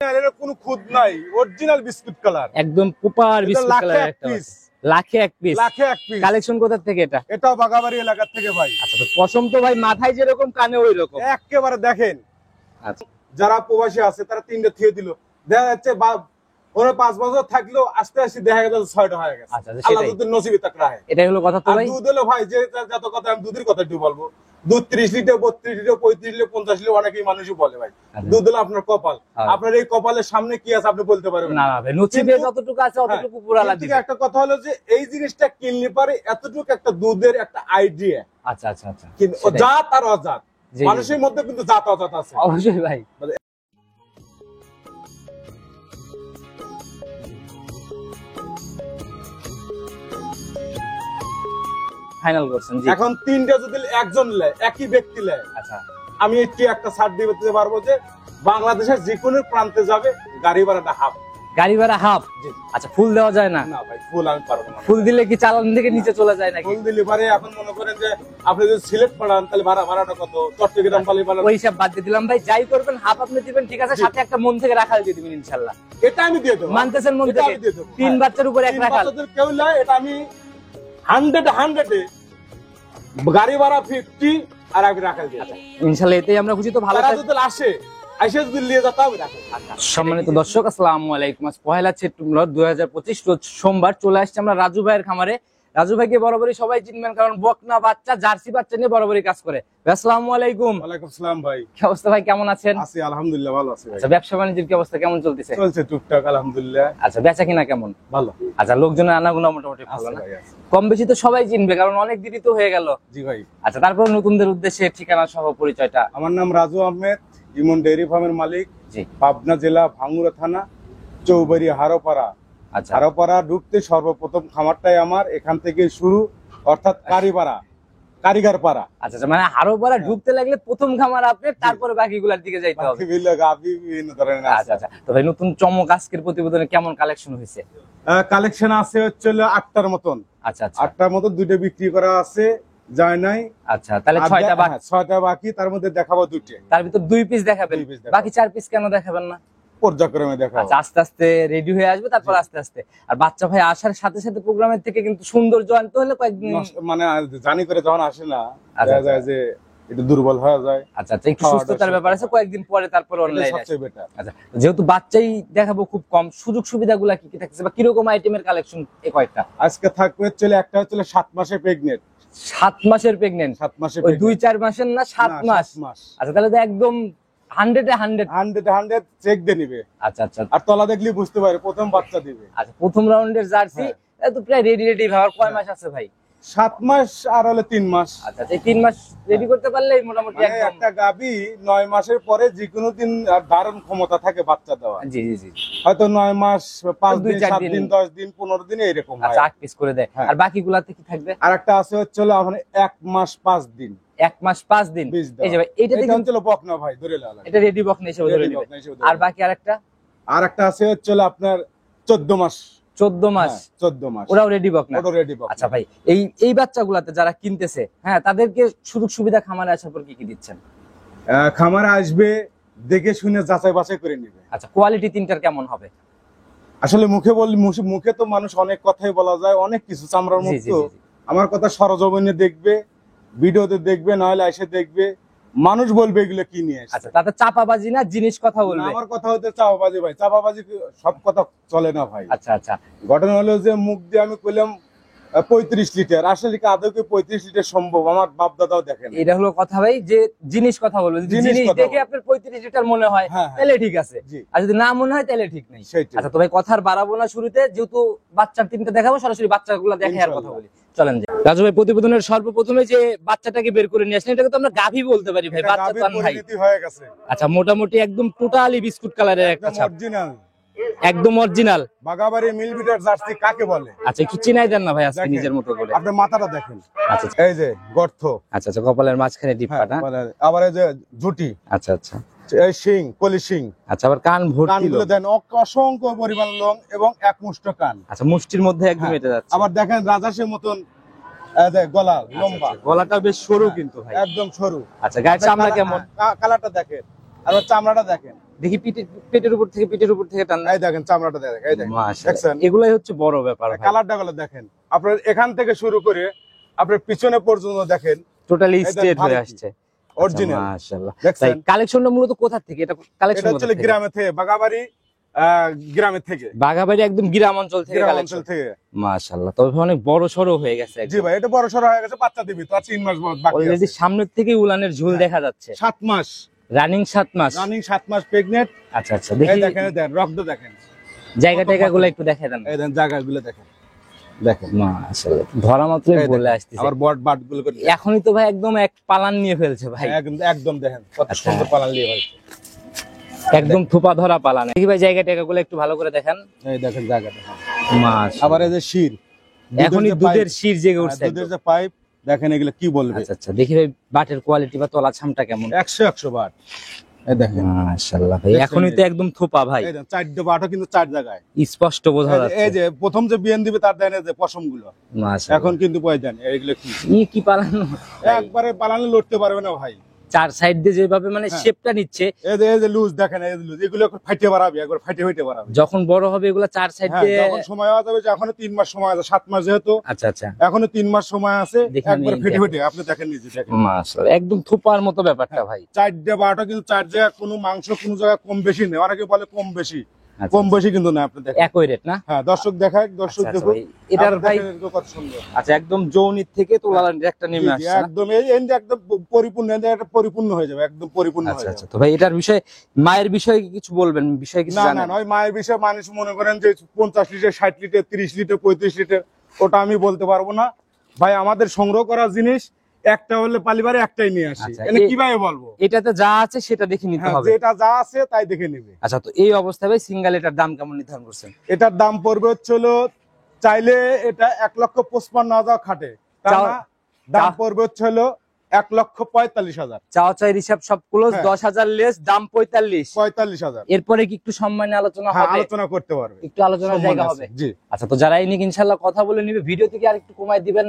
কোনো খুদ নাই, অরিজিনাল বিস্কুট কালার, একদম প্রপার বিস্কুট কালার একটা লাখে এক পিস। কালেকশন কোথা থেকে এটা? এটাও বাগাবাড়ি এলাকা থেকে ভাই। আচ্ছা, তো পশম তো ভাই মাথায় যেরকম কানে ওই রকম একেবারে দেখেন। আচ্ছা, যারা প্রবাসী আছে তারা 3টা থিয়ে দিল, দেখা যাচ্ছে ওরা 5 বছর থাকলেও আস্তে আস্তে দেখা গেল 6টা হয়ে গেছে। আল্লাহ যদি নসিবে তাক রাখে। এটাই হলো কথা। তো ভাই দুধ হলো ভাই, যে যত কথা আমি দুধের কথা একটু বলবো। দুধ 30 লিটার, 32 লিটার, 35 লিটার, 50 লিটার অনেকেই মানুষই বলে ভাই। দুধ হলো আপনার কপাল। আপনার এই কপালের সামনে কি আছে আপনি বলতে পারবেন না ভাই, নসিবে যতটুকু আছে অতটুকু পুরালা দিবে। একটা কথা হলো যে এই জিনিসটা কিনলে পারে এতটুকু একটা দুধের একটা আইডিয়া। আচ্ছা আচ্ছা আচ্ছা, কিন্তু জাত আর অজাত, মানুষের মধ্যে কিন্তু জাত অজাত আছে অবশ্যই ভাই। ফাইনাল করছেন জি। এখন 3টা যদি একজন নেয়, একই ব্যক্তি নেয়, আচ্ছা, আমি একটু একটা ছাড় দিতে পারবো যে বাংলাদেশের যে কোনো প্রান্তে যাবে গাড়ি ভাড়াটা হাফ। গাড়ি ভাড়া হাফ? আচ্ছা, ফুল দেওয়া যায় না? না ভাই, ফুল আমি পারবো না। ফুল দিলে কি চালান থেকে নিচে চলে যায় নাকি? ফুল দিলে পারে। এখন মনে করেন যে আপনি যদি সিলেট পাঠান তাহলে ভাড়াটা কত, চট্টগ্রাম পালি পাঠান, ওই সব বাদ দিয়ে দিলাম ভাই। যাই করবেন হাফ আপনি দিবেন, ঠিক আছে, সাথে একটা মন থেকে রাখাল দিয়ে দিবেন ইনশাআল্লাহ। এটা আমি দিয়ে দেবো। মানতেছেন মন থেকে? 3 বাচ্চার উপরে এক রাখাল কেউ নয়, এটা আমি 100 এ গাড়ি ভাড়া 50 আর আমি রাখাল দিয়ে দেবো ইনশাআল্লাহ। এতেই আমরা খুশি। তো ভালো যদি আসে সম্মানিত দর্শক, আসসালামু আলাইকুম। আজ 1 সেপ্টেম্বর 2025 রোজ সোমবার চলে আসছে আমরা রাজু ভাইয়ের খামারে। রাজু ভাইকে বরাবরই সবাই চিনবেন, কারণ বকনা বাচ্চা, জার্সি বাচ্চা নিয়ে বরাবরই কাজ করে। আসসালামু আলাইকুম। ওয়ালাইকুম আসসালাম ভাই। কি অবস্থা ভাই, কেমন আছেন? আছি আলহামদুলিল্লাহ, ভালো আছি ভাই। আচ্ছা, ব্যবসা বাণিজ্যের কি অবস্থা, কেমন চলতেছে? চলছে টুকটাক আলহামদুলিল্লাহ। আচ্ছা, বেচা কিনা কেমন? ভালো। আচ্ছা, লোকজনের আনাগোনা মোটামুটি ভালো না? কম বেশি তো সবাই চিনবে, কারণ অনেক দেরি তো হয়ে গেল। জি ভাই। আচ্ছা, তারপর নতুনদের উদ্দেশ্যে ঠিকানা সহ পরিচয়টা। আমার নাম রাজু আহমেদ, ইমন ডেইরি ফার্মের মালিক। জি। পাবনা জেলা ভাঙ্গুড়া থানা, চৌবাড়ি হারোপাড়া। আচ্ছা, হারোপাড়া ঢুকতে সর্বপ্রথম খামারটাই আমার, এখান থেকে শুরু, অর্থাৎ কারিগর পাড়া। আচ্ছা, মানে হারোপাড়া ঢুকতে লাগলে প্রথম খামার আপনি, তারপরে বাকিগুলোর দিকে যাইতে হবে। বিভিন্ন ধরনের। আচ্ছা আচ্ছা, তো ভাই নতুন চমক আজকের প্রতিবেদনে কেমন কালেকশন হয়েছে? কালেকশন আছে হচ্ছে 8টার মতন। আচ্ছা আচ্ছা, 8টার মতন 2টা বিক্রি করা আছে, যায় নাই। আচ্ছা, তাহলে 6টা বাকি। 6টা বাকি, তার মধ্যে দেখাবো 2টে। তার ভিতর 2 পিস দেখাবেন, বাকি 4 পিস কেন দেখাবেন না? পর্যায়ক্রমে দেখাবো। আচ্ছা, আস্তে আস্তে রেডি হয়ে আসবে, তারপর আস্তে আস্তে। আর বাচ্চা ভাই আসার সাথে সাথে প্রোগ্রামের থেকে কিন্তু সুন্দর জয়ন্ত হলে কয়েকদিন, মানে জানি করে যখন আসে না, দেখা যায় যে একটু দুর্বল হয়ে যায়। আচ্ছা আচ্ছা, একটু সুস্থতার ব্যাপার আছে, কয়েকদিন পরে তারপর অনলাইনে সবচেয়ে বেটার। আচ্ছা, যেহেতু বাচ্চাই দেখাবো খুব কম, সুযোগ সুবিধাগুলো কি কি থাকছে বা কিরকম আইটেমের কালেকশন এই কয়েকটা? আজকে থাকবে একটা হচ্ছে 7 মাসে প্রেগনেন্ট। 7 মাসের প্রেগনেন্ট? 7 মাসে, ওই 2-4 মাসের না, 7 মাস। আচ্ছা, তাহলে তো একদম 100 চেক দিয়ে নিবে। আচ্ছা আচ্ছা, আর তলা দেখলে বুঝতে পারে প্রথম বাচ্চা দিবে। আচ্ছা, প্রথম রাউন্ডের জার্সি তো প্রায় রেডি ভাবার কয় মাস আছে ভাই? 7 মাস আর হলে 3 মাস। আচ্ছা, এই 3 মাস রেডি করতে পারলেই মোটামুটি একদম। একটা গাবি 9 মাসের পরে যে কোনো দিন ধারণ ক্ষমতা থাকে বাচ্চা দেওয়া। জি জি জি, হয়তো 9 মাস, 5 দিন, 7 দিন, 10 দিন, 15 দিন এরকম হয়। আচ্ছা, 8 পিস করে দেয়। আর বাকিগুলাতে কি থাকবে? আর একটা আছে হচ্ছে 1 মাস 5 দিন। 1 মাস 5 দিন। এই যে ভাই, এটা দেখুন, হচ্ছে বকনা ভাই, ধরে লালা, এটা রেডি বকনা হিসেবে ধরে নেবে। আর বাকি আরেকটা আছে হচ্ছে আপনার 14 মাস। 14 মাস? 14 মাস ওরাও রেডি বকনা? ওটাও রেডি বকনা। আচ্ছা ভাই, এই বাচ্চাগুলাতে যারা কিনতেছে, হ্যাঁ, তাদেরকে সুযোগ সুবিধা খামারে আসার পর কি কি দিচ্ছেন? খামারে আসবে, দেখে শুনে যাচাই বাছাই করে নেবে। আচ্ছা, কোয়ালিটি 3টার কেমন হবে? আসলে মুখে তো মানুষ অনেক কথাই বলা যায়, অনেক কিছু, চামড়ার মুক্ত। আমার কথা সরজমিনে দেখবে, ভিডিওতে দেখবে, নাহলে এসে দেখবে, মানুষ বলবে এগুলো কি নিয়ে আসছে। আচ্ছা, তাতে চাপাবাজি না, জিনিস কথা বলবে। আমার কথা হতে চাপাবাজি ভাই, চাপাবাজি সব কথা চলে না ভাই। আচ্ছা আচ্ছা, ঘটনা হলো যে মুখ দিয়ে আমি কইলাম 35 লিটার, আসলে কি আদৌ কি 35 লিটার সম্ভব? আমার বাপ দাদাও দেখেন। এটা হলো কথা ভাই, যে জিনিস কথা বলবে। যদি জিনিস দেখে আপনার 35 লিটার মনে হয় তাহলে ঠিক আছে, আর যদি না মনে হয় তাহলে ঠিক নেই। আচ্ছা, তো ভাই কথার বাড়াবো না, শুরুতে যেহেতু বাচ্চার 3টা দেখাবো, সরাসরি বাচ্চাগুলো দেখে আর কথা বলি। চলেন যে রাজু ভাই, প্রতিবেদনের সর্বপ্রথমে যে বাচ্চাটাকে বের করে নিয়ে আসলেন, এটাকে তো আমরা গাভী বলতে পারি ভাই, বাচ্চা তো ভাই হয়ে গেছে। আচ্ছা, মোটামুটি একদম টোটালি বিস্কুট কালারের একটা ছাপ, অরিজিনাল, একদম অরিজিনাল বাগাবাড়ি মিলবিটার জার্সি কাকে বলে? আচ্ছা, কি চিনাই দেন না ভাই আজকে নিজের মতো করে? আপনি মাথাটা দেখেন। আচ্ছা, এই যে গর্ত। আচ্ছা আচ্ছা, কপালের মাঝখানে ডিপটা, আবার এই যে জুটি। আচ্ছা আচ্ছা, এই শিং, কলি শিং। আচ্ছা, আবার কান ভর্তি, কানগুলো দেন অসংখ্য পরিমাণ লোম এবং এক মুষ্ট কান। আচ্ছা, মুষ্টির মধ্যে একদম এটা যাচ্ছে। আবার দেখেন রাজাসের মতন গলা, লম্বা, গলাটা বেশ সরু কিন্তু ভাই, একদম সরু। আচ্ছা, গায়ের চামড়া কেমন? কালারটা দেখেন, আর চামড়াটা দেখেন, দেখি পেটের উপর থেকে টান। এই দেখেন চামড়াটা দেখেন, এই দেখেন, দেখছেন, এগুলাই হচ্ছে বড় ব্যাপার। কালারটা গুলো দেখেন, আপনার এখান থেকে শুরু করে আপনার পিছনে পর্যন্ত দেখেন টোটালি স্ট্রেট হয়ে আসছে, অরিজিনাল। মাশাআল্লাহ। তাই কালেকশনটা মূলত কোথা থেকে? এটা কালেকশন হচ্ছে গ্রামে থেকে, বাগাবাড়ি গ্রামের থেকে, বাগাবাড়ি একদম গ্রাম অঞ্চল থেকে কালেকশন থেকে। মাশাআল্লাহ, তবে অনেক বড় সরো হয়ে গেছে। জি ভাই, এটা বড় সরো হয়ে গেছে, বাচ্চা দিবি তো 3 মাস বাকি আছে। অলরেডি সামনের থেকে উলানের ঝুল দেখা যাচ্ছে। 7 মাস রানিং, 7 মাস প্রেগন্যান্ট। আচ্ছা আচ্ছা, দেখি দেখেন, রক্ত দেখেন, জায়গাগুলো একটু দেখাই দেন। এই দেন জায়গাগুলো দেখেন, দেখেন মাশাআল্লাহ, ধরা মাত্রই বলে আসতেছে। আবার বাটগুলো করে এখনই তো ভাই একদম এক পালান নিয়ে ফেলছে ভাই, একদম দেখেন কত সুন্দর পালান নিয়ে ফেলছে, একদম থোপা ধরা পালান। দেখি ভাই জায়গাগুলো একটু ভালো করে দেখেন। এই দেখেন জায়গাটা, মাশাআল্লাহ। আবার এই যে শির, এখনই দুধের শির জেগে উঠছে, দুধের যে পাইপ দেখেন, এগুলো কি বলবে। আচ্ছা আচ্ছা, দেখি ভাই বাটের কোয়ালিটি বা তলা ছামটা কেমন। 100 বাট, এই দেখেন। মাশাআল্লাহ ভাই, এখনই তো একদম থোপা ভাই। এই দেখেন 4 বাটও কিন্তু 4 জায়গায় স্পষ্ট বোঝা যাচ্ছে। এই যে প্রথম যে বিয়ান দিবে তার দেন, এই যে পশমগুলো মাশাআল্লাহ এখন কিন্তু পয় দেন, এগুলো কি পালানো, একবারে পালানে লড়তে পারবে না ভাই। 4 সাইড দিয়ে যেভাবে মানে শেপটা নিচ্ছে, এই যে লুজ দেখেন, এই যে লুজ, এগুলো ফাইটে বাড়াবে, একবার ফাইটে বাড়াবে। যখন বড় হবে এগুলো 4 সাইড দিয়ে, যখন সময় হয়ে যাবে, এখনো 3 মাস সময় আছে, 7 মাস যেহেতু। আচ্ছা আচ্ছা, এখনো 3 মাস সময় আছে, একবার ফেটে আপনি দেখেন নিজে, দেখেন মাশাআল্লাহ, একদম থোপার মতো ব্যাপারটা ভাই। 4 বারোটা কিন্তু 4 জায়গায় কোনো মাংস কোনো জায়গায় কম বেশি নেই, অনেকে বলে কম বেশি, কম বেশি কিন্তু না, আপনি দেখেন একই রেট না। হ্যাঁ, দর্শক দেখায়, দর্শক দেখুন এটার ভাই কত সুন্দর। আচ্ছা, একদম যৌনির থেকে তোলার একটা নেমে আসছে, একদম এই এন্ড একদম পরিপূর্ণ, এটা পরিপূর্ণ হয়ে যাবে, একদম পরিপূর্ণ হয়ে যাবে। আচ্ছা, তো ভাই এটার বিষয়ে, মায়ের বিষয়ে কিছু বলবেন, বিষয় কিছু জানেন? না, ওই মায়ের বিষয়ে মানুষ মনে করেন যে 50 লিটার, 60 লিটার, 30 লিটার, 35 লিটার, ওটা আমি বলতে পারবো না ভাই। আমাদের সংগ্রহ করা জিনিস একটা হলে পালিবারে একটাই নিয়ে আসি, এটা কিভাবে বলবো? এটাতে যা আছে সেটা দেখে নিতে হবে, যেটা যা আছে তাই দেখে নিবে। আচ্ছা, তো এই অবস্থায় ভাই সিঙ্গেল এটার দাম কেমন নির্ধারণ করছেন? এটার দাম পড়বে হচ্ছিল, চাইলে এটা 1,55,000 খাটে, দাম পড়বে হচ্ছিল 1,45,000। চাওয়া চাই হিসাব সব ক্লোজ, 10,000 লেস, দাম 45,000। এরপরে কি একটু সম্মানে আলোচনা হবে? আলোচনা করতে পারবে, একটু আলোচনার জায়গা হবে। জি। আচ্ছা, তো যারা এই নিয়ে ইনশাআল্লাহ কথা বলে নিবে, ভিডিও থেকে আর একটু কমায় দিবেন?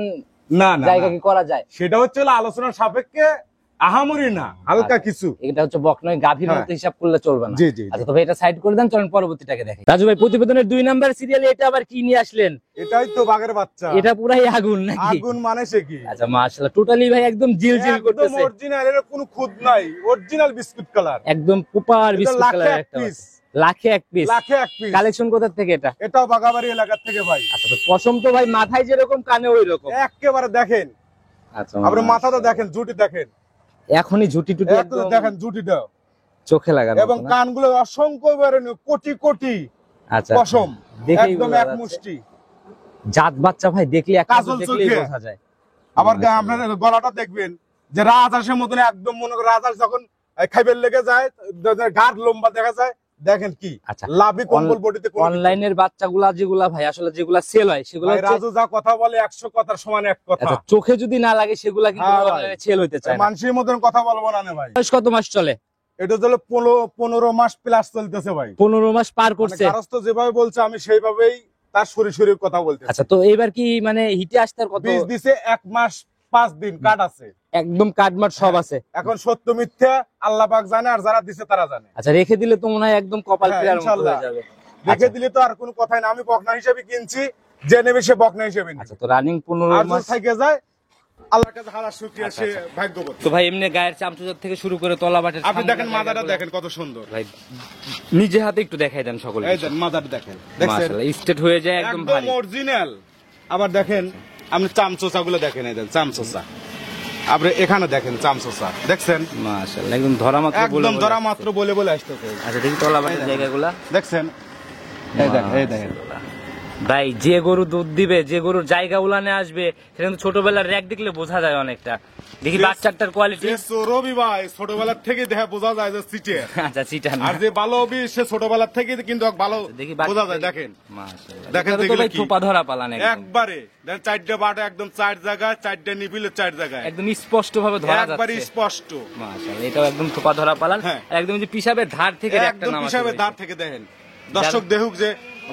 না, জায়গা কি করা যায়? সেটা হচ্ছে আলোচনার সাপেক্ষে, আহামরি না, হালকা কিছু। এটা হচ্ছে বকনয় গাভীর মতো হিসাব করলে চলবে না। জি জি। আচ্ছা, তবে এটা সাইড করে দেন, চলেন পরবর্তীটাকে দেখি। রাজু ভাই, প্রতিবেদনের 2 নাম্বার সিরিয়ালে এটা আবার কি নিয়ে আসলেন? এটাই তো বাঘের বাচ্চা। এটা পুরাই আগুন নাকি? আগুন মানে সে কি? আচ্ছা, মাশাআল্লাহ, টোটালি ভাই একদম জিলজিল করতেছে, একদম অরিজিনাল, এর কোনো খুদ নাই, অরিজিনাল বিস্কুট কালার, একদম প্রপার বিস্কুট কালার একটা পিস। লাখে এক পিস। কালেকশন কোথা থেকে এটা? এটাও বাগাবাড়ি এলাকা থেকে ভাই। আচ্ছা, তো পশম তো ভাই মাথায় যেরকম কানে ওই রকম একেবারে দেখেন। আচ্ছা, আপনি মাথাটা দেখেন, জুটি দেখেন, এখনই ঝুটি টুটি একদম দেখেন, জুটিটা চোখে লাগানো, এবং কানগুলো অসংখ্য কোটি কোটি আচ্ছা পশম, একদম এক মুষ্টি জাত বাচ্চা ভাই, দেখলে দেখলেই বোঝা যায়। আবার আপনার গলাটা দেখবেন যে রাজহাঁসের মতন, একদম মনে করেন রাজহাঁস যখন খাইবের লেগে যায়, গাঢ় লম্বা দেখা যায়, দেখেন কি লাভি কম্বল বডিতে। অনলাইনের বাচ্চাগুলা যেগুলা ভাই আসলে যেগুলা সেল হয়, সেগুলা রাজু যা কথা বলে 100 কথার সমান এক কথা। আচ্ছা, চোখে যদি না লাগে সেগুলা কিন্তু অনলাইনে সেল হইতে চায় না। মানুষের মতন কথা বলবো না ভাই। বয়স কত মাস চলে? এটা হলো 15 মাস প্লাস চলতেছে ভাই। 15 মাস পার করছে। কারস্ত যেভাবে বলছে আমি সেইভাবেই তার শরীর কথা বলতে। আচ্ছা, তো এবার কি মানে হিটে আসতে কত? বীজ দিছে 1 মাস 5 দিন, কাট আছে, একদম কাটমাট সব আছে। এখন সত্য মিথ্যা আল্লাহ পাক জানে, আর যারা দিছে তারা জানে। আচ্ছা, রেখে দিলে তো মনে হয় একদম কপাল ফেরার মতো হয়ে যাবে। রেখে দিলে তো আর কোনো কথাই না, আমি বকনা হিসেবে কিনছি, যে নেবে সে বকনা হিসেবে নিবে। আচ্ছা, তো রানিং 15 মাস থেকে যায়, আল্লাহর কাছে হাজার শুকরিয়া, সে ভাগ্যবান। তো ভাই এমনি গায়ের চামচুজার থেকে শুরু করে তলা বাটের, আপনি দেখেন মাদাটা দেখেন কত সুন্দর ভাই, নিজে হাতে একটু দেখাই দেন সকলে। এই দেন মাদাটা দেখেন, মাশাআল্লাহ, স্ট্রেট হয়ে যায় একদম ভারী, একদম অরিজিনাল। আবার দেখেন আপনি চামচোচাগুলো দেখেন, এই দেন চামচোচা, আপনি এখানে দেখেন চামচোচা, দেখছেন? মাশাআল্লাহ, একদম ধরা মাত্র বলে, একদম ধরা মাত্র বলে আসতেছে। আচ্ছা, দেখি তলা বাটের জায়গাগুলো দেখছেন? এই দেখেন, এই দেখেন ভাই, যে গরু দুধ দিবে, যে গরুর জায়গা উলানে আসবে, সেটা কিন্তু ছোটবেলার র‍্যাক দেখলে বোঝা যায় অনেকটা। দেখি বাচ্চাটার কোয়ালিটি। রবি ভাই ছোটবেলার থেকে দেখা বোঝা যায় যে সিটে। আচ্ছা, সিটা না, আর যে ভালো হবে সে ছোটবেলার থেকে কিন্তু ভালো বোঝা যায়। দেখেন মাশাআল্লাহ, দেখেন দেখলে কি থোপা ধরা পালান একবারে, দেখেন 4টা বাটা একদম 4 জায়গায়, 4টা নিবিলে 4 জায়গায়, একদম স্পষ্ট ভাবে ধরা যাচ্ছে, একবারে স্পষ্ট। মাশাআল্লাহ, এটাও একদম থোপা ধরা পালান, একদম যে পিসাবের ধার থেকে একটা নাম আছে, পিসাবের ধার থেকে দেখেন। দর্শক দেখুক যে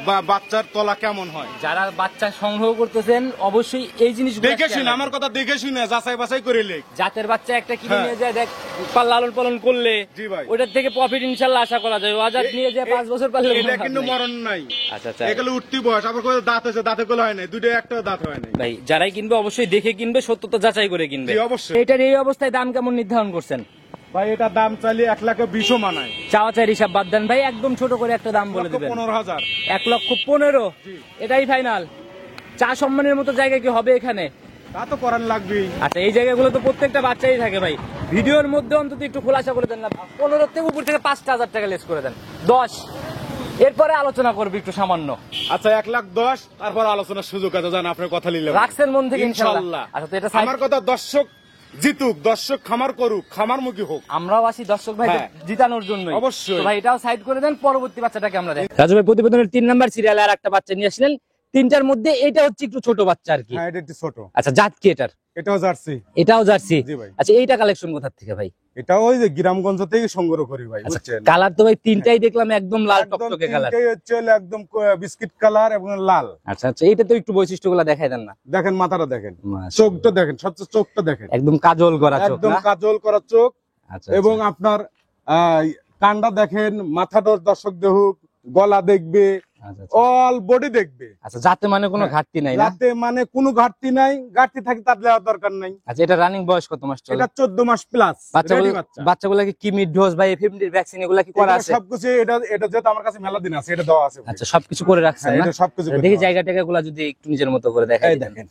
বা বাচ্চার তলা কেমন হয়। যারা বাচ্চা সংগ্রহ করতেছেন অবশ্যই এই জিনিসগুলো দেখে শুনে, আমার কথা দেখে শুনে যাচাই বাছাই করে লেখ। জাতের বাচ্চা একটা কিনে নিয়ে যায়, দেখ লালন পালন করলে ওটার থেকে প্রফিট ইনশাআল্লাহ আশা করা যায়। অজাত নিয়ে যায় 5 বছর পাললে এটা কিন্তু মরণ নাই। আচ্ছা আচ্ছা, এগুলো উঠতি বয়স, আবার কত দাঁত আছে, দাঁতে গুলো হয় নাই, দুটো একটা দাঁত হয় নাই। ভাই যারাই কিনবে অবশ্যই দেখে কিনবে, সত্যতা যাচাই করে কিনবে। অবশ্যই। এটার এই অবস্থায় দাম কেমন নির্ধারণ করছেন ভাই? এটা দাম চাইলে 1,20,000 মানায়। চাওয়া চাই হিসাব বাদ দেন ভাই, একদম ছোট করে একটা দাম বলে দেবেন। 15,000। 1,15,000 এটাই ফাইনাল। চা সম্মানের মতো জায়গা কি হবে এখানে? তা তো করার লাগবেই। আচ্ছা, এই জায়গাগুলো তো প্রত্যেকটা বাচ্চাই থাকে ভাই, ভিডিওর মধ্যে অন্তত একটু খোলাসা করে দেন না। 15 থেকে উপর থেকে 5,000 টাকা লেস করে দেন, 10, এরপরে আলোচনা করবি একটু সামান্য। আচ্ছা 1,10,000, তারপর আলোচনার সুযোগ আছে, জান আপনার কথা নিলাম, রাখছেন মন থেকে ইনশাআল্লাহ। আচ্ছা, তো এটা আমার কথা দর্শক জিতুক, দর্শক খামার করুক, খামারমুখী হোক, আমরাও আসি দর্শক ভাই জিতানোর জন্য। অবশ্যই ভাই এটাও সাইড করে দেন, পরবর্তী বাচ্চাটাকে আমরা দেখি। রাজু ভাই প্রতিবেদনের 3 নাম্বার সিরিয়ালে আর একটা বাচ্চা নিয়ে আসলেন, 3টার মধ্যে এটা হচ্ছে একটু ছোট বাচ্চা আর কি। হ্যাঁ, এটা একটু ছোট। আচ্ছা, জাত কি এটার? এটাও জার্সি। এটাও জার্সি। জি ভাই। আচ্ছা, এইটা কালেকশন কোথা থেকে ভাই? এটা ওই যে গ্রামগঞ্জ থেকে সংগ্রহ করি ভাই, বুঝছেন। কালার তো ভাই 3টাই দেখলাম একদম লাল টকটকে কালার। এটাই হচ্ছে একদম বিস্কিট কালার এবং লাল। আচ্ছা আচ্ছা, এটা তো একটু বৈশিষ্ট্যগুলো দেখাই দেন না। দেখেন মাথাটা দেখেন, চোখটা দেখেন, সবচেয়ে চোখটা দেখেন, একদম কাজল করা চোখ, একদম কাজল করা চোখ। আচ্ছা, এবং আপনার কান্ডা দেখেন, মাথাটা দর্শক দেখুক, গলা দেখবে, অল বডি দেখবে। আচ্ছা, যাতে মানে কোনো ঘাটতি নাই না? যাতে মানে কোনো ঘাটতি নাই, ঘাটতি থাকে তার দেওয়ার দরকার নাই। আচ্ছা, এটা রানিং বয়স কত মাস চলে? এটা 14 মাস প্লাস। বাচ্চাগুলোকে কি মিড ডোজ বা এফএমডি ভ্যাকসিন এগুলা কি করা আছে? সবকিছু এটা যেটা আমার কাছে মেলা দিন আছে, এটা দেওয়া আছে। আচ্ছা, সবকিছু করে রাখছেন না? এটা সবকিছু। দেখি জায়গা টাকাগুলো যদি একটু নিজের মতো করে দেখাই দেখেন।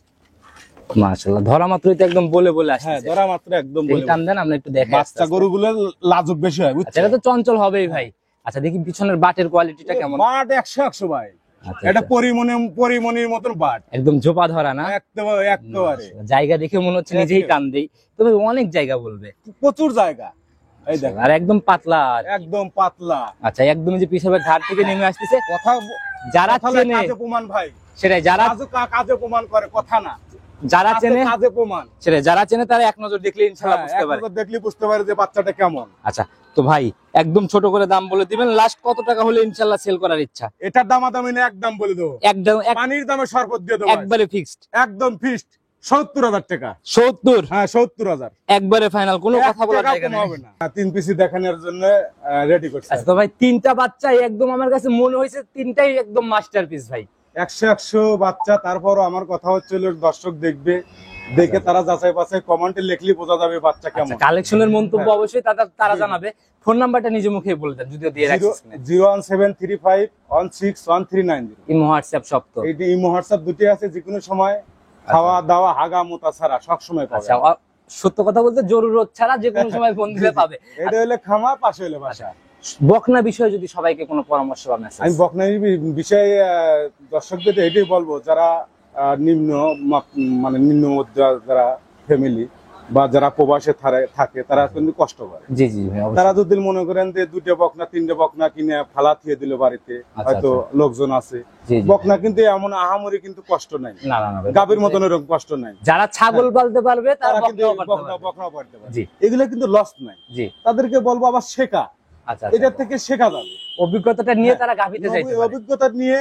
মাশাআল্লাহ, ধরা মাত্রই তো একদম বলে বলে আসছে। হ্যাঁ, ধরা মাত্র একদম বলে। টান দেন, আমরা একটু দেখাই। বাচ্চা গরুগুলো লাজুক বেশি হয়, বুঝছেন। এটা তো চঞ্চল হবেই ভাই। আচ্ছা, দেখি পিছনের বাটের কোয়ালিটিটা কেমন? বাট 100 ভাই। এটা পরিমনির মতন বাট, একদম ঝোপা ধরা না? একেবারে। জায়গা দেখে মনে হচ্ছে নিজেই টান দেই, তবে অনেক জায়গা বলবে, প্রচুর জায়গা। এই দেখেন, আর একদম পাতলা, একদম পাতলা। আচ্ছা, একদম যে পিছনের ঘাট থেকে নেমে আসতেছে। কথা যারা চেনে কাজে প্রমাণ ভাই, সেটাই, যারা কাজে প্রমাণ করে, কথা না। যারা চেনে কাজে প্রমাণ, সেটাই, যারা চেনে তারা এক নজর দেখলে ইনশাআল্লাহ বুঝতে পারে। দেখলে বুঝতে পারে যে বাচ্চাটা কেমন। আচ্ছা, তো ভাই একদম ছোট করে দাম বলে দিবেন, লাস্ট কত টাকা হলে ইনশাআল্লাহ সেল করার ইচ্ছা? এটার দামাদামি না, একদম বলে দেবো, একদম পানির দামে শরবত দিয়ে দেবো, একবারে ফিক্সড, একদম ফিক্সড 70,000 টাকা। 70? হ্যাঁ, 70,000 একবারে ফাইনাল, কোনো কথা বলার জায়গা নেই। হবে না। 3 পিসি দেখানোর জন্য রেডি করছি। আচ্ছা, তো ভাই 3টা বাচ্চাই একদম আমার কাছে মনে হয়েছে 3টাই একদম মাস্টারপিস ভাই। 100 বাচ্চা। তারপরও আমার কথা হচ্ছে দর্শক দেখবে, দেখে তারা যাচাই বাছাই কমেন্টে লিখলে বোঝা যাবে বাচ্চা কেমন। কালেকশনের মন্তব্য অবশ্যই তারা জানাবে। ফোন নাম্বারটা নিজে মুখে বলে দেন, যদিও দিয়ে রাখছি। 01735161390। ইমো হোয়াটসঅ্যাপ সব তো? এই ইমো হোয়াটসঅ্যাপ দুটি আছে, যে কোনো সময় খাওয়া দাওয়া হাগা মোতা ছাড়া সব সময় পাবে। আচ্ছা, সত্য কথা বলতে জরুরত ছাড়া যে কোনো সময় ফোন দিলে পাবে। এটা হলে খামার, পাশে হলে বাসা। বকনা বিষয়ে যদি সবাইকে কোনো পরামর্শ বা মেসেজ? আমি বকনার বিষয়ে দর্শকদের এটাই বলবো, যারা নিম্ন যারা ফ্যামিলি বা যারা প্রবাসে থাকে, তারা কিন্তু কষ্ট করে। জি জি ভাই, তারা যদি মনে করেন যে 2টা বকনা 3টে বকনা কিনে ফালা থিয়ে দিল বাড়িতে, হয়তো লোকজন আছে, বকনা কিন্তু এমন আহামরি কিন্তু কষ্ট নাই, গাভীর মতন এরকম কষ্ট নাই। যারা ছাগল পালতে পারবে তারা কিন্তু বকনাও পালতে পারবে। এগুলো কিন্তু লস নাই। তাদেরকে বলবো আবার শেখা, এটা থেকে শেখা যাবে, অভিজ্ঞতাটা নিয়ে তারা গাভীতে যাইতে পারে। অভিজ্ঞতা নিয়ে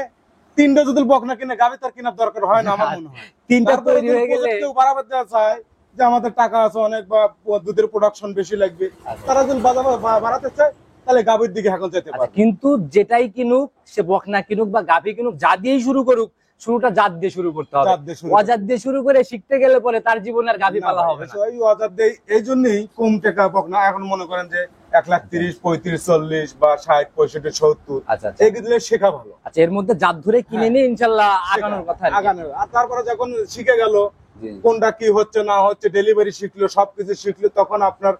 3টা যদি বকনা কিনে গাভী তার কেনার দরকার হয় না আমার মনে হয়। 3টা তৈরি হয়ে গেলে কেউ বাড়াবার দেওয়া চায় যে আমাদের টাকা আছে অনেক বা দুধের প্রোডাকশন বেশি লাগবে, তারা যদি বাড়াতে চায় তাহলে গাভীর দিকে এখন যেতে পারে। কিন্তু যেটাই কিনুক, সে বকনা কিনুক বা গাভী কিনুক, যা দিয়েই শুরু করুক, শুরুটা জাত দিয়ে শুরু করতে হবে। অজাত দিয়ে শুরু করে শিখতে গেলে পরে তার জীবনে আর গাভী পালা হবে না। ওই অজাত দিয়ে এই জন্যই কম টাকা বকনা এখন মনে করেন যে 1,30,000, 35,000, 40 বা 60, 65, 70। আচ্ছা, এগুলো শেখা ভালো। আচ্ছা, এর মধ্যে জাত ধরে কিনে নিয়ে ইনশাআল্লাহ আগানোর কথা। আর তারপরে যখন শিখে গেল কোনটা কি হচ্ছে না হচ্ছে, ডেলিভারি শিখলো, সবকিছু শিখলো, তখন আপনার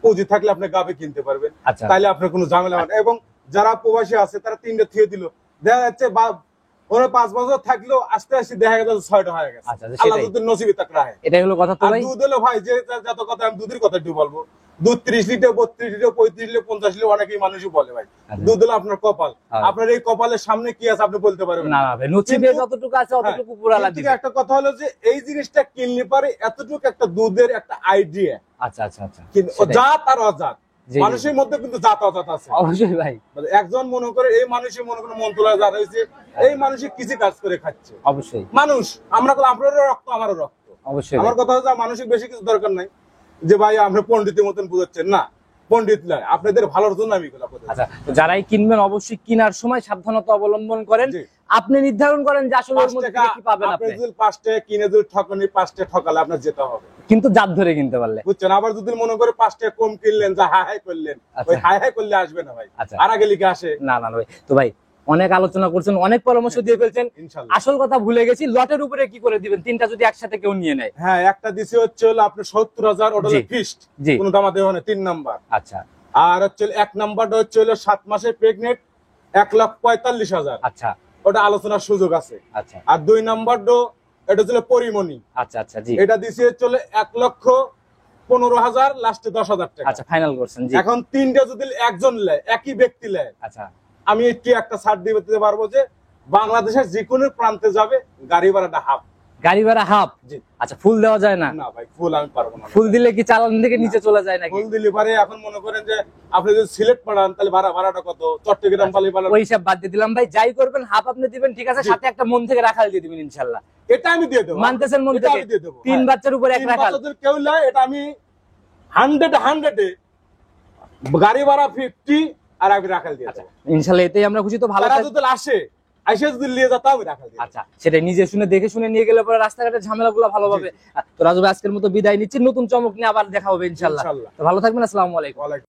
পুঁজি থাকলে আপনি গাভী কিনতে পারবেন। তাইলে আপনার কোনো ঝামেলা হয় না। এবং যারা প্রবাসী আছে তারা 3টে থিয়ে দিল, দেখা যাচ্ছে ওরা 5 বছর থাকলেও আস্তে আস্তে দেখা গেল 6টা হয়ে গেছে। আল্লাহ যদি নসিবে তাক রাখে। এটাই হলো কথা। তো ভাই দুধ হলো ভাই, যে যত কথা আমি দুধের কথা একটু বলবো, দুধ 30 লিটার, 32 লিটার, 35 লিটার, 50 লিটার অনেকেই মানুষই বলে ভাই। দুধ হলো আপনার কপাল, আপনার এই কপালের সামনে কি আছে আপনি বলতে পারবেন না ভাই, নসিবে যতটুকু আছে ততটুকু পুরো আলাদা দিবে। একটা কথা হলো যে এই জিনিসটা কিনলে পারে এতটুকু একটা দুধের একটা আইডিয়া। আচ্ছা আচ্ছা আচ্ছা, কিন্তু জাত আর অজাত মানুষের মধ্যে কিন্তু জাত অজাত আছে অবশ্যই ভাই। একজন মনে করে এই মানুষই মনে করে মন্ত্রণালয় যারা হয়েছে এই মানুষই কিছু কাজ করে খাচ্ছে অবশ্যই মানুষ আমরা আপনারও রক্ত আমারও রক্ত অবশ্যই। আমার কথা হচ্ছে মানুষের বেশি কিছু দরকার নাই যে ভাই আপনি পণ্ডিতের মতন বুঝাচ্ছেন না, পণ্ডিত নয়, আপনাদের ভালোর জন্য আমি এগুলো বলছি। আচ্ছা, যারাই কিনবেন অবশ্যই কেনার সময় সাবধানতা অবলম্বন করেন, আপনি নির্ধারণ করেন যে আসলে এর মধ্যে কি পাবেন। আপনি যদি 5 টাকা কিনে যদি ঠকানি 5 টাকা ঠকালে আপনার যেতে হবে, কিন্তু জাত ধরে কিনতে পারলে বুঝছেন। আবার যদি মনে করে 5 টাকা কম কিনলেন যা হাই হাই করলেন, ওই হাই হাই করলে আসবে না ভাই, আর আগে লিখে আসে না। না ভাই, তো ভাই অনেক আলোচনা করছেন, অনেক পরামর্শ দিয়ে ফেলছেন, আসল কথা ভুলে গেছি, লটের উপরে কি করে দিবেন? তিনটা যদি একসাথে কেউ নিয়ে নেয়? হ্যাঁ, একটা দিছে হচ্ছে হলো আপনি 70,000, ওটা হলো ফিক্সড, কোনো দামা দেওয়া নেই, 3 নাম্বার। আচ্ছা, আর হচ্ছে 1 নাম্বারটা হচ্ছে হলো 7 মাসের প্রেগনেন্ট 1,45,000। আচ্ছা, ওটা আলোচনার সুযোগ আছে। আচ্ছা, আর 2 নাম্বারটা এটা হচ্ছে পরিমণি। আচ্ছা আচ্ছা, জি, এটা দিছে চলে 1,15,000, লাস্টে 10,000 টাকা। আচ্ছা, ফাইনাল করছেন, জি। এখন তিনটা যদি একজন নেয়, একই ব্যক্তি নেয়, আচ্ছা, আমি একটু একটা ছাড় দিতে পারবো যে বাংলাদেশের যে কোনো প্রান্তে যাবে গাড়ি ভাড়াটা হাফ। গাড়ি ভাড়া হাফ? জি। আচ্ছা, ফুল দেওয়া যায় না? না ভাই, ফুল আমি পারবো না। ফুল দিলে কি চালান থেকে নিচে চলে যায় নাকি? ফুল দিলে পারে, এখন মনে করেন যে আপনি যদি সিলেট পাঠান তাহলে ভাড়াটা কত, চট্টগ্রাম পালি ভাড়া, ওই সব বাদ দিয়ে দিলাম ভাই। যাই করবেন হাফ আপনি দিবেন, ঠিক আছে, সাথে একটা মন থেকে রাখাল দিয়ে দিবেন ইনশাআল্লাহ। এটা আমি দিয়ে দেবো, মানতেছেন? মন থেকে 3 বাচ্চার উপরে এক রাখাল কেউ না, এটা আমি 100 গাড়ি ভাড়া 50 আর আমি রাখাল দিয়ে দেবো ইনশাআল্লাহ। এতেই আমরা খুশি। তো ভালো যদি আসে আইসা যদি নিয়ে যেতে হবে রাখাল দিয়ে। আচ্ছা, সেটা নিজে শুনে দেখে শুনে নিয়ে গেলে পরে রাস্তাঘাটের ঝামেলাগুলো ভালোভাবে। তো রাজু ভাই আজকের মতো বিদায় নিচ্ছি, নতুন চমক নিয়ে আবার দেখা হবে ইনশাআল্লাহ। তো ভালো থাকবেন, আসসালামু আলাইকুম।